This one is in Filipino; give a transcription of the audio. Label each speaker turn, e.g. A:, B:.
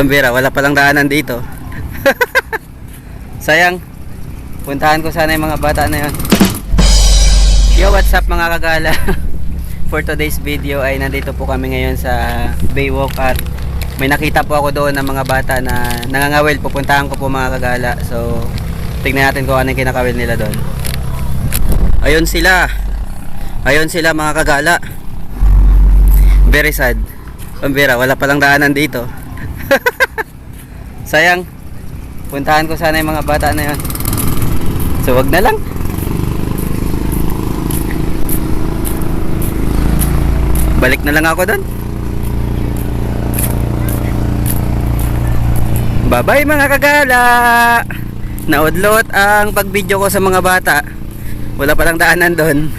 A: Pambira, wala palang daanan dito. Sayang. Puntahan ko sana yung mga bata na yun. Yo, what's up mga kagala? For today's video ay nandito po kami ngayon sa Baywalk at may nakita po ako doon ng mga bata na nangangawil. Pupuntahan ko po mga kagala. So, tignan natin kung ano yung kinakawil nila doon. Ayun sila. Ayun sila mga kagala. Very sad. Pambira, wala palang daanan dito. Sayang. Puntahan ko sana yung mga bata na yun. So, wag na lang. Balik na lang ako doon. Bye-bye mga kagala. Naudlot ang pag-video ko sa mga bata. Wala palang daanan doon.